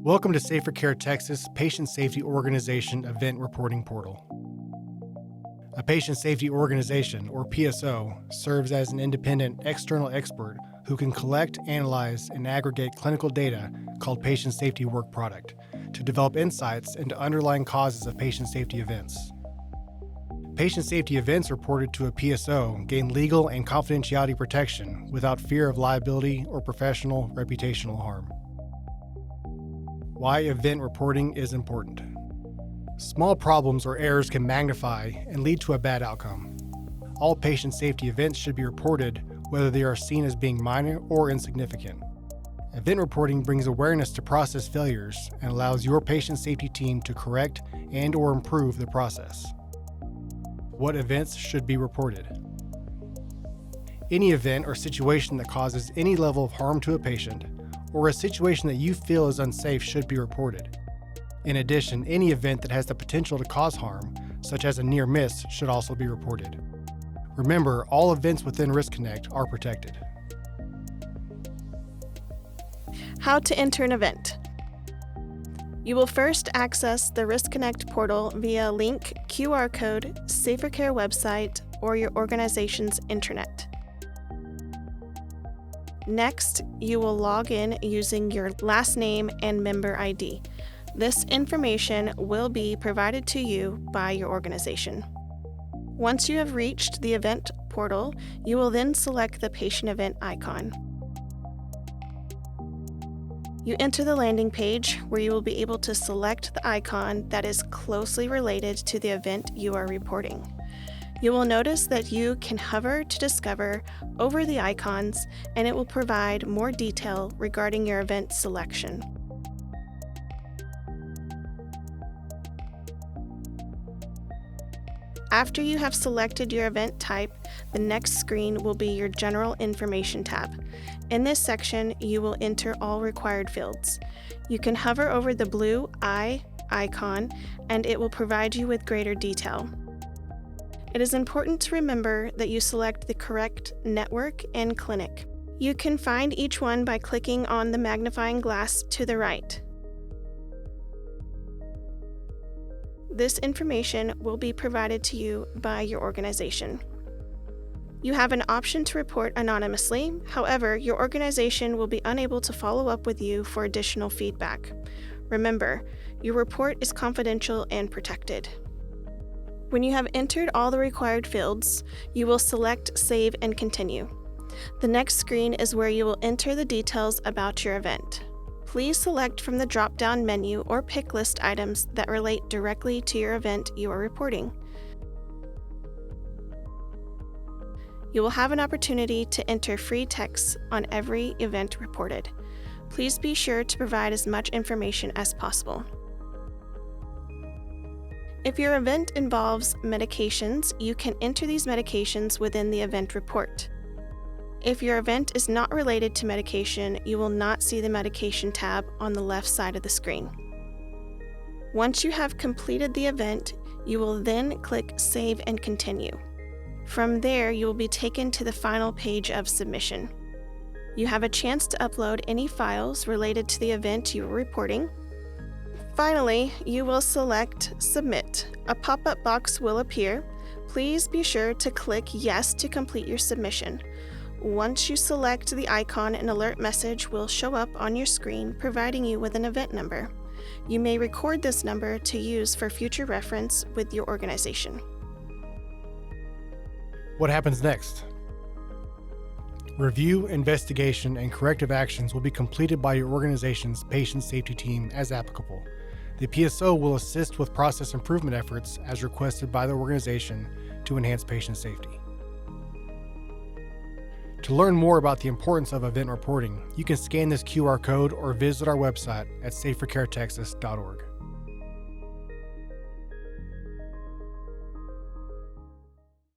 Welcome to SaferCare Texas Patient Safety Organization Event Reporting Portal. A patient safety organization, or PSO, serves as an independent external expert who can collect, analyze, and aggregate clinical data called patient safety work product to develop insights into underlying causes of patient safety events. Patient safety events reported to a PSO gain legal and confidentiality protection without fear of liability or professional reputational harm. Why event reporting is important. Small problems or errors can magnify and lead to a bad outcome. All patient safety events should be reported, whether they are seen as being minor or insignificant. Event reporting brings awareness to process failures and allows your patient safety team to correct and/or improve the process. What events should be reported? Any event or situation that causes any level of harm to a patient, or a situation that you feel is unsafe, should be reported. In addition, any event that has the potential to cause harm, such as a near miss, should also be reported. Remember, all events within Riskonnect are protected. How to enter an event. You will first access the Riskonnect portal via link, QR code, SaferCare website, or your organization's intranet. Next, you will log in using your last name and member ID. This information will be provided to you by your organization. Once you have reached the event portal, you will then select the patient event icon. You enter the landing page where you will be able to select the icon that is closely related to the event you are reporting. You will notice that you can hover to discover over the icons, and it will provide more detail regarding your event selection. After you have selected your event type, the next screen will be your General Information tab. In this section, you will enter all required fields. You can hover over the blue eye icon, and it will provide you with greater detail. It is important to remember that you select the correct network and clinic. You can find each one by clicking on the magnifying glass to the right. This information will be provided to you by your organization. You have an option to report anonymously. However, your organization will be unable to follow up with you for additional feedback. Remember, your report is confidential and protected. When you have entered all the required fields, you will select Save and Continue. The next screen is where you will enter the details about your event. Please select from the drop-down menu or pick list items that relate directly to your event you are reporting. You will have an opportunity to enter free text on every event reported. Please be sure to provide as much information as possible. If your event involves medications, you can enter these medications within the event report. If your event is not related to medication, you will not see the medication tab on the left side of the screen. Once you have completed the event, you will then click Save and Continue. From there, you will be taken to the final page of submission. You have a chance to upload any files related to the event you are reporting. Finally, you will select Submit. A pop-up box will appear. Please be sure to click Yes to complete your submission. Once you select the icon, an alert message will show up on your screen providing you with an event number. You may record this number to use for future reference with your organization. What happens next? Review, investigation, and corrective actions will be completed by your organization's patient safety team as applicable. The PSO will assist with process improvement efforts as requested by the organization to enhance patient safety. To learn more about the importance of event reporting, you can scan this QR code or visit our website at safercaretexas.org.